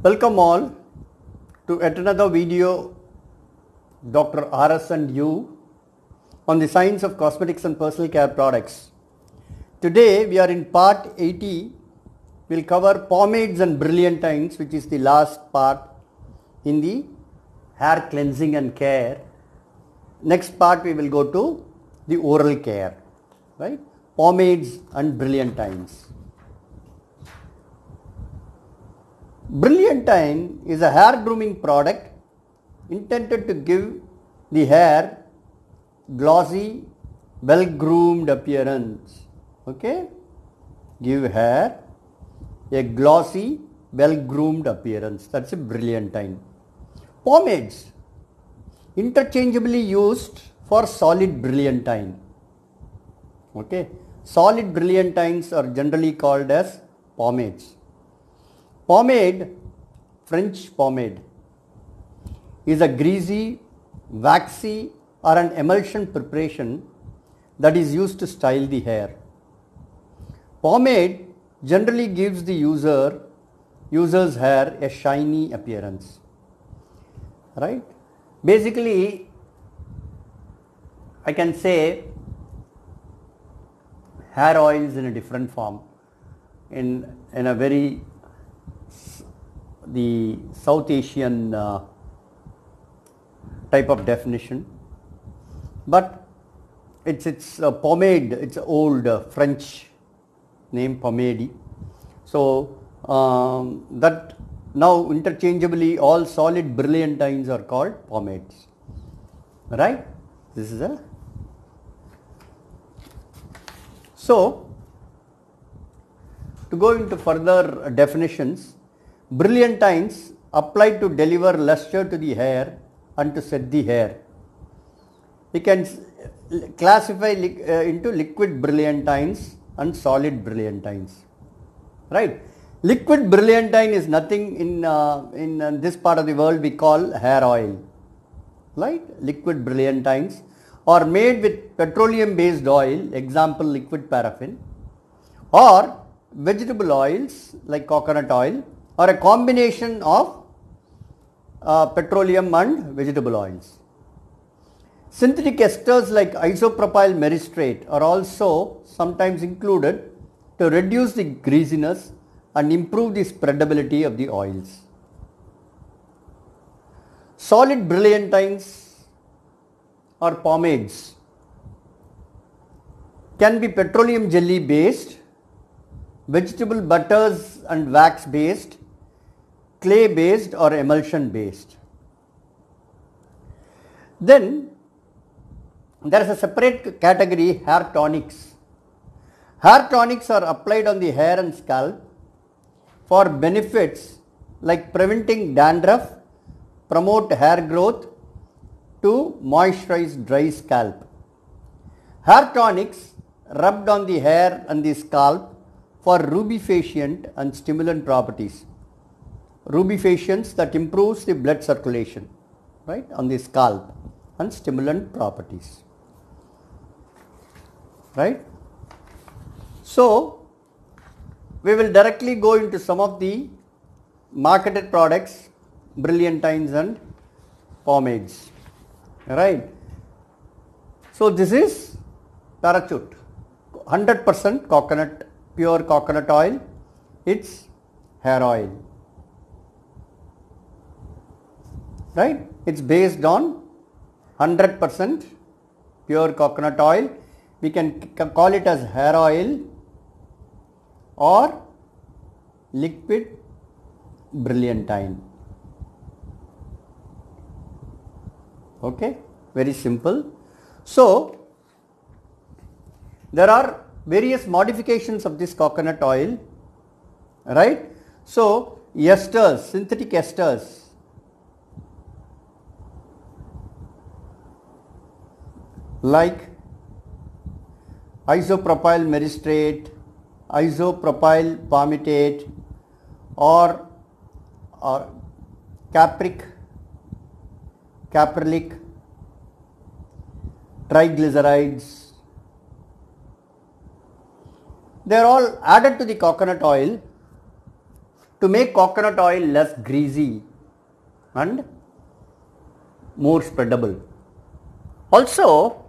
Welcome all to yet another video, Dr. RS and you, on the science of cosmetics and personal care products. Today we are in part 80. We'll cover pomades and brilliantines, which is the last part in the hair cleansing and care. Next part we will go to the oral care, right? Pomades and brilliantines. Brilliantine is a hair grooming product intended to give the hair glossy, well groomed appearance. Okay? Give hair a glossy, well groomed appearance. That's a brilliantine. Pomades, interchangeably used for solid brilliantine. Okay? Solid brilliantines are generally called as pomades. Pomade, French pomade, is a greasy, waxy or an emulsion preparation that is used to style the hair. Pomade generally gives the user's hair a shiny appearance, right? Basically, I can say hair oils in a different form, in a very the South Asian type of definition, but it's a pomade. It's old French name, pomade. So that now interchangeably all solid brilliantines are called pomades, right? This is a so to go into further definitions. Brilliantines applied to deliver luster to the hair and to set the hair. We can classify into liquid brilliantines and solid brilliantines, right? Liquid brilliantine is nothing in this part of the world we call hair oil, right? Liquid brilliantines are made with petroleum based oil, example liquid paraffin, or vegetable oils like coconut oil, or a combination of petroleum and vegetable oils. Synthetic esters like isopropyl myristrate are also sometimes included to reduce the greasiness and improve the spreadability of the oils. Solid brilliantines or pomades can be petroleum jelly based, vegetable butters and wax based, clay based or emulsion based. Then there is a separate category, hair tonics. Hair tonics are applied on the hair and scalp for benefits like preventing dandruff, promote hair growth, to moisturize dry scalp. Hair tonics rubbed on the hair and the scalp for rubefacient and stimulant properties. Rubefacient that improves the blood circulation, right, on the scalp, and stimulant properties, right? So we will directly go into some of the marketed products, brilliantines and pomades, right? So this is Parachute, 100% coconut, pure coconut oil. It's hair oil, right? It's based on 100% pure coconut oil. We can call it as hair oil or liquid brilliantine. Okay, very simple. So there are various modifications of this coconut oil, right? So esters, synthetic esters, like isopropyl myristrate, isopropyl palmitate, or caprylic, triglycerides. They are all added to the coconut oil to make coconut oil less greasy and more spreadable. Also,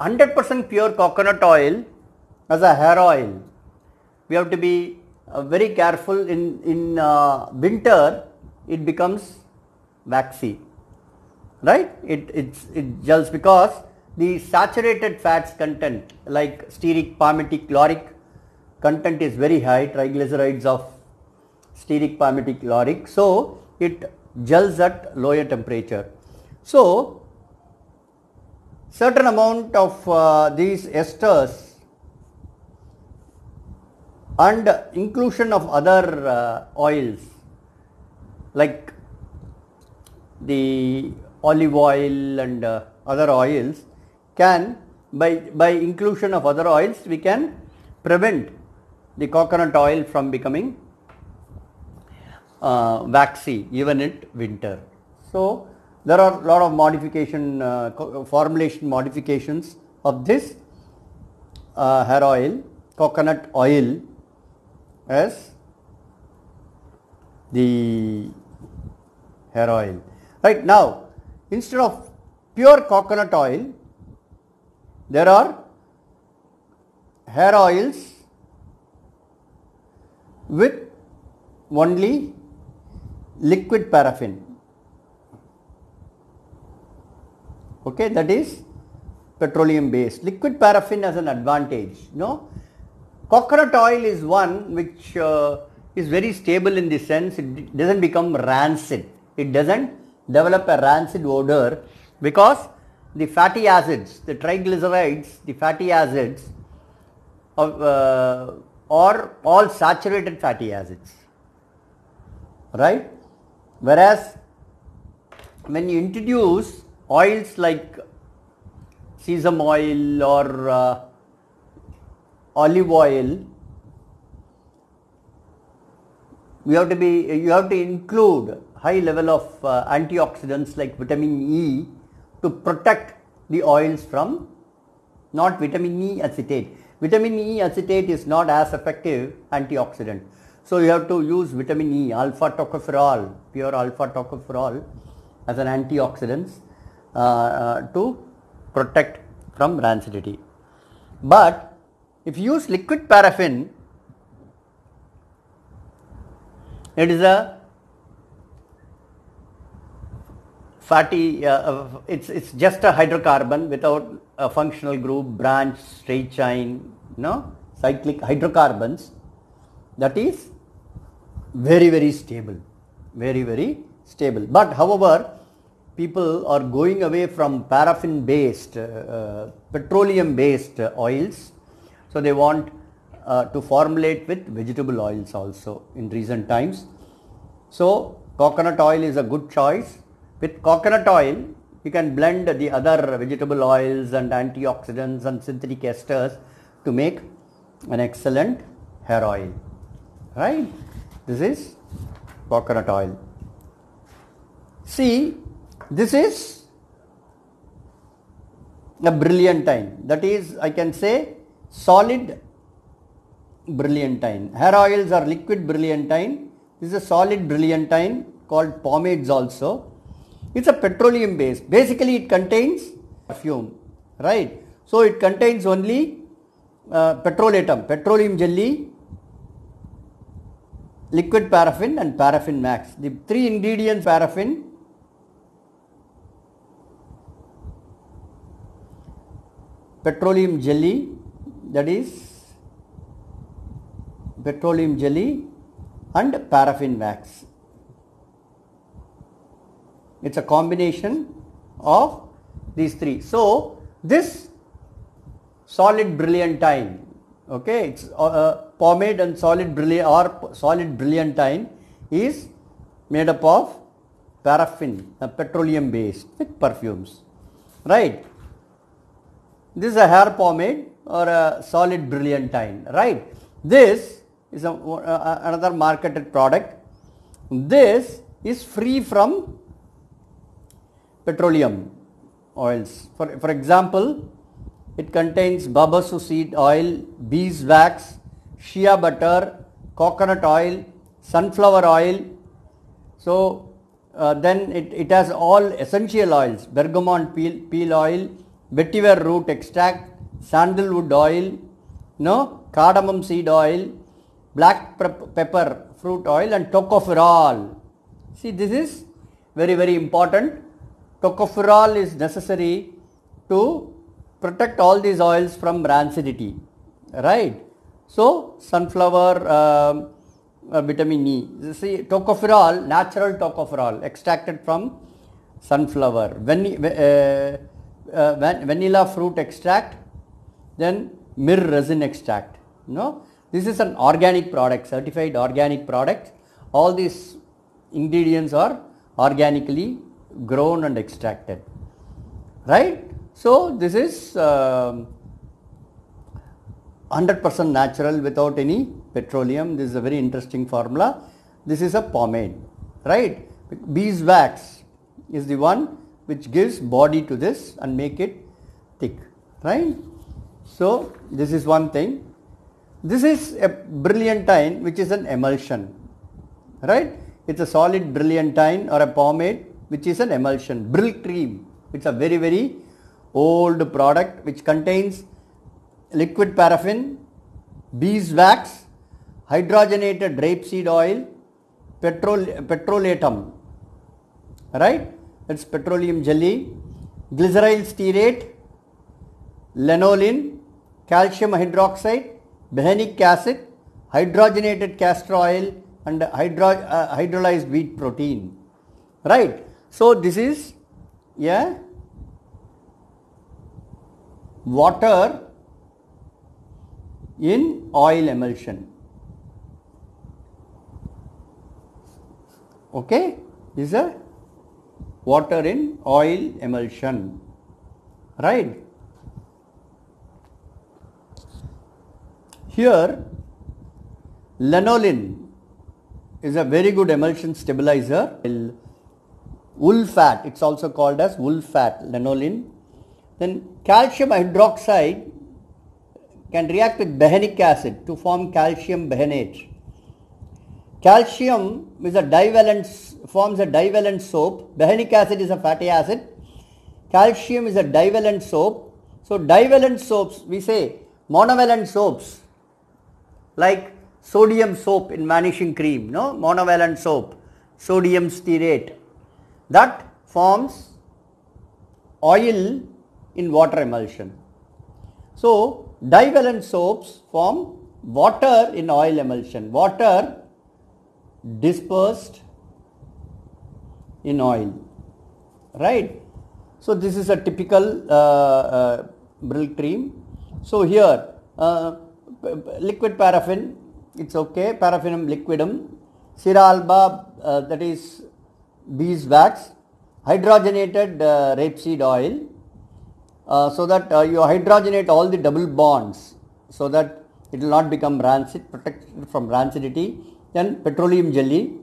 100% pure coconut oil as a hair oil, we have to be very careful. In winter it becomes waxy, right? It gels because the saturated fats content like stearic, palmitic, lauric content is very high, triglycerides of stearic, palmitic, lauric, so it gels at lower temperature. So certain amount of these esters and inclusion of other oils like the olive oil and other oils can, by inclusion of other oils, we can prevent the coconut oil from becoming waxy even in winter. So there are a lot of modification, formulation modifications of this hair oil, coconut oil, as the hair oil. Right now, instead of pure coconut oil, there are hair oils with only liquid paraffin. Okay, that is petroleum based. Liquid paraffin has an advantage. Coconut oil is one which is very stable in the sense it doesn't become rancid. It doesn't develop a rancid odor because the fatty acids, the triglycerides, the fatty acids are all saturated fatty acids, right? Whereas when you introduce oils like sesame oil or olive oil, you have to include high level of antioxidants like vitamin E to protect the oils from, not vitamin E acetate. Vitamin E acetate is not as effective antioxidant. So you have to use vitamin E, alpha tocopherol, pure alpha tocopherol as an antioxidant to protect from rancidity. But if you use liquid paraffin, it is a fatty, it's just a hydrocarbon without a functional group, branch, straight chain, cyclic hydrocarbons, that is very stable, very stable. But however, people are going away from paraffin based, petroleum based oils, so they want to formulate with vegetable oils also in recent times. So coconut oil is a good choice. With coconut oil, you can blend the other vegetable oils and antioxidants and synthetic esters to make an excellent hair oil, right? This is coconut oil. See, this is a brilliantine, that is, I can say, solid brilliantine. Hair oils are liquid brilliantine. This is a solid brilliantine called pomades also. It's a petroleum based. Basically it contains perfume, right? So it contains only petrolatum, petroleum jelly, liquid paraffin and paraffin max. The three ingredients: paraffin, petroleum jelly, that is petroleum jelly, and paraffin wax. It's a combination of these three. So this solid brilliantine, okay, it's pomade and solid brilliantine is made up of paraffin, petroleum based with perfumes, right? This is a hair pomade or a solid brilliantine, right? This is another marketed product. This is free from petroleum oils. For example, it contains babasu seed oil, beeswax, shea butter, coconut oil, sunflower oil. So then it has all essential oils: bergamot peel oil, vetiver root extract, sandalwood oil, no, cardamom seed oil, black pepper fruit oil, and tocopherol. See, this is very important. Tocopherol is necessary to protect all these oils from rancidity, right? So sunflower vitamin E. You see, tocopherol, natural tocopherol extracted from sunflower, vanilla fruit extract, then myrrh resin extract. No, this is an organic product, certified organic product. All these ingredients are organically grown and extracted, right? So this is 100% natural without any petroleum. This is a very interesting formula. This is a pomade, right? Beeswax is the one which gives body to this and make it thick, right? So this is one thing. This is a brilliantine, which is an emulsion, right? It's a solid brilliantine or a pomade which is an emulsion. Brylcreem, it's a very old product which contains liquid paraffin, beeswax, hydrogenated rapeseed oil, petrolatum, right? That's petroleum jelly, glyceryl stearate, lanolin, calcium hydroxide, behenic acid, hydrogenated castor oil, and hydrolyzed wheat protein, right? So this is water in oil emulsion. Okay, this is a water in oil emulsion, right? Here lanolin is a very good emulsion stabilizer. Wool fat, it's also called as wool fat, lanolin. Then calcium hydroxide can react with behenic acid to form calcium behenate. Calcium is forms a divalent soap. Behenic acid is a fatty acid. Calcium is a divalent soap. So divalent soaps, we say monovalent soaps like sodium soap in vanishing cream, no, monovalent soap, sodium stearate, that forms oil in water emulsion. So divalent soaps form water in oil emulsion, water dispersed in oil, right? So this is a typical Brylcreem. So here liquid paraffin, it's okay, paraffinum liquidum, Syrah alba, that is beeswax, hydrogenated rapeseed oil, so that you hydrogenate all the double bonds so that it will not become rancid, protected from rancidity. Then petroleum jelly,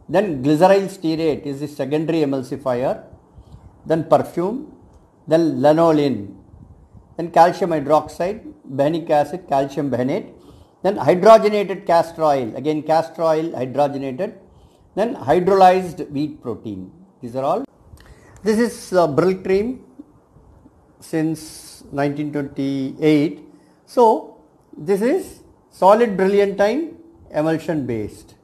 then glyceryl stearate is the secondary emulsifier, then perfume, then lanolin, then calcium hydroxide, behenic acid, calcium behenate, then hydrogenated castor oil, again castor oil hydrogenated, then hydrolyzed wheat protein. These are all. This is Brylcreem since 1928. So this is solid brilliantine emulsion based.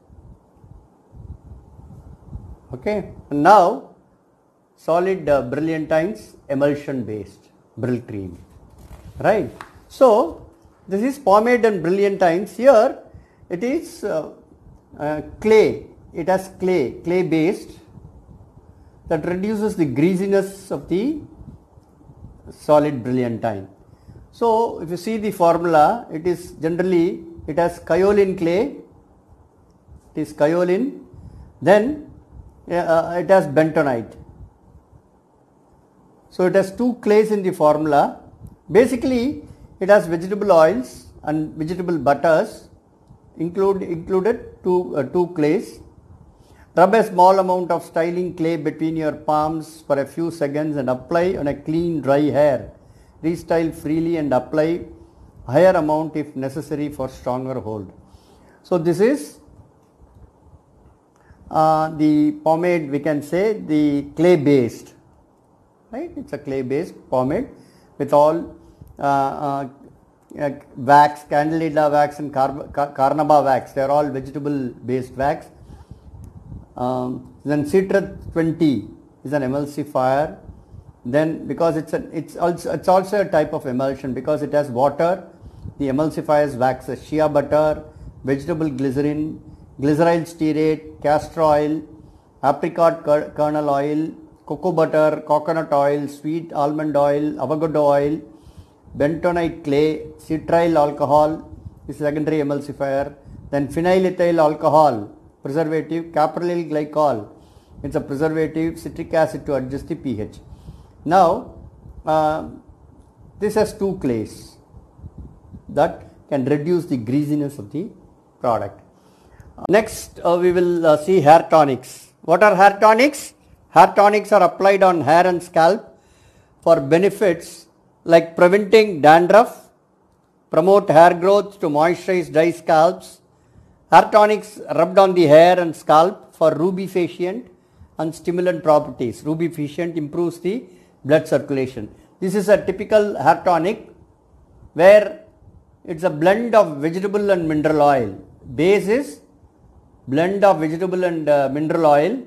Okay, and now solid brilliantines emulsion based Brylcreem, right? So this is pomade and brilliantines. Here it is clay. It has clay based, that reduces the greasiness of the solid brilliantine. So if you see the formula, it is generally, it has kaolin clay, it is kaolin, then it has bentonite. So it has two clays in the formula. Basically it has vegetable oils and vegetable butters included two clays. Rub a small amount of styling clay between your palms for a few seconds and apply on a clean dry hair. Restyle freely and apply higher amount if necessary for stronger hold. So this is the pomade, we can say the clay based, right? It's a clay based pomade with all wax, Candida wax and Carnauba wax. They are all vegetable based wax. Then Citrat 20 is an emulsifier. Then because it's also a type of emulsion because it has water. The emulsifiers waxes shea butter, vegetable glycerin, glyceryl stearate, castor oil, apricot kernel oil, cocoa butter, coconut oil, sweet almond oil, avocado oil, bentonite clay, citryl alcohol is secondary emulsifier. Then phenylethyl alcohol, preservative, caprylyl glycol, it's a preservative, citric acid to adjust the pH. Now this has two clays that can reduce the greasiness of the product. Next we will see hair tonics. What are hair tonics? Hair tonics are applied on hair and scalp for benefits like preventing dandruff, promote hair growth to moisturize dry scalps. Hair tonics rubbed on the hair and scalp for rubefacient and stimulant properties. Rubefacient improves the blood circulation. This is a typical hair tonic where it's a blend of vegetable and mineral oil. Base is blend of vegetable and mineral oil.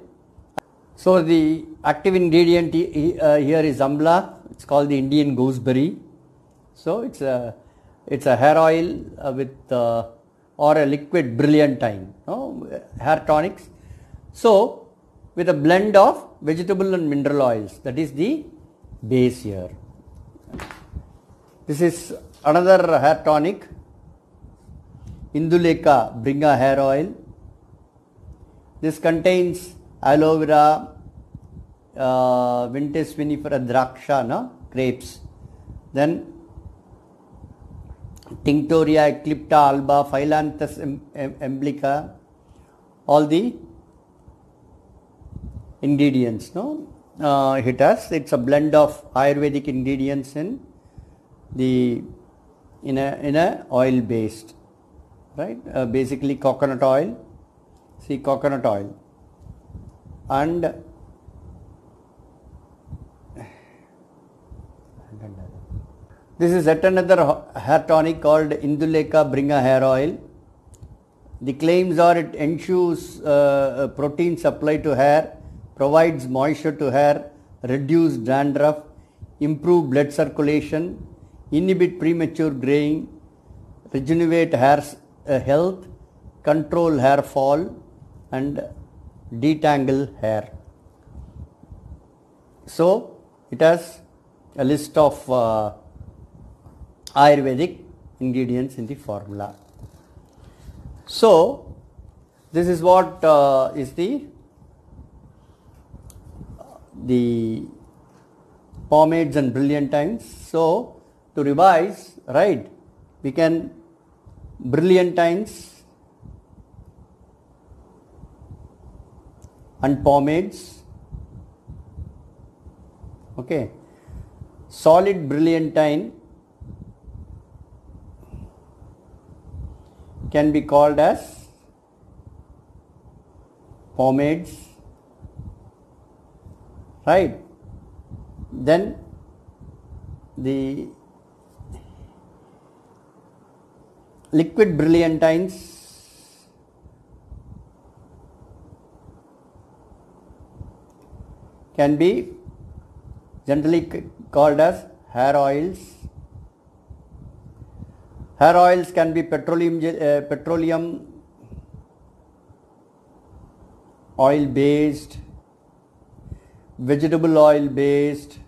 So the active ingredient here is amla. It's called the Indian gooseberry. So it's a hair oil with or a liquid brilliantine, hair tonics. So with a blend of vegetable and mineral oils, that is the base here. This is another hair tonic, Indulekha Bringa hair oil. This contains aloe vera, Vitis vinifera draksha, grapes. Then Tinctoria eclipta alba, Phyllanthus emblica, all the ingredients. It's a blend of Ayurvedic ingredients in a oil based, right? Basically coconut oil. See, coconut oil and this is yet another hair tonic called Indulekha Bringa hair oil. The claims are it ensures protein supply to hair, provides moisture to hair, reduce dandruff, improve blood circulation, inhibit premature graying, regenerate hair health, control hair fall and detangle hair. So it has a list of Ayurvedic ingredients in the formula. So this is what is the pomades and brilliantines. So to revise, right, we can brilliantines and pomades. Okay, solid brilliantine can be called as pomades, right? Then the liquid brilliantines can be generally called as hair oils. Hair oils can be petroleum oil based, vegetable oil based,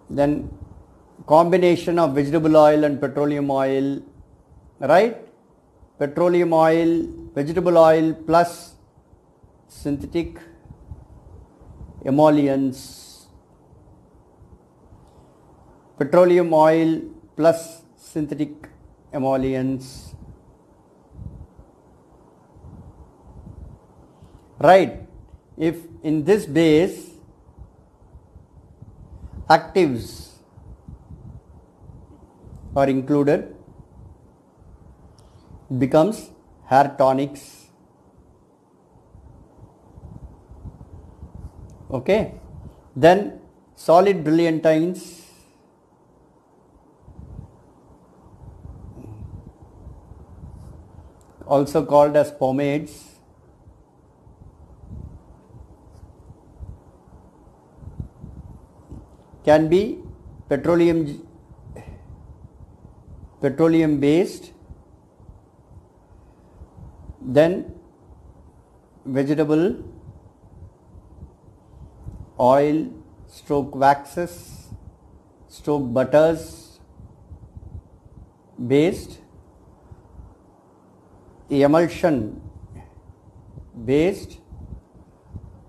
then combination of vegetable oil and petroleum oil, right? Petroleum oil, vegetable oil plus synthetic emollients, petroleum oil plus synthetic emollients, right? If in this base actives are included, it becomes hair tonics. Okay, then solid brilliantines, also called as pomades, can be petroleum based, then vegetable oil stroke waxes stroke butters based, emulsion based,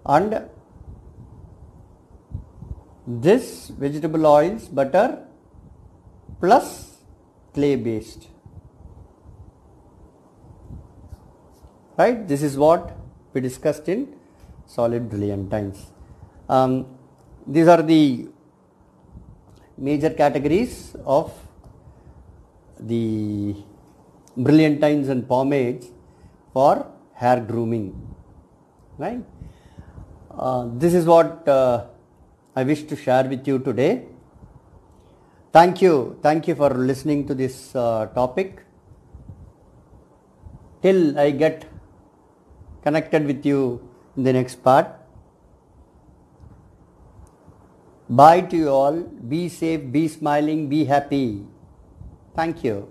and this vegetable oils, butter plus clay based. Right, this is what we discussed in solid brilliantines. These are the major categories of the brilliantines and pomades for hair grooming. Right, this is what I wish to share with you today. Thank you for listening to this topic. Till I get connected with you in the next part. Bye to you all. Be safe, be smiling, be happy. Thank you.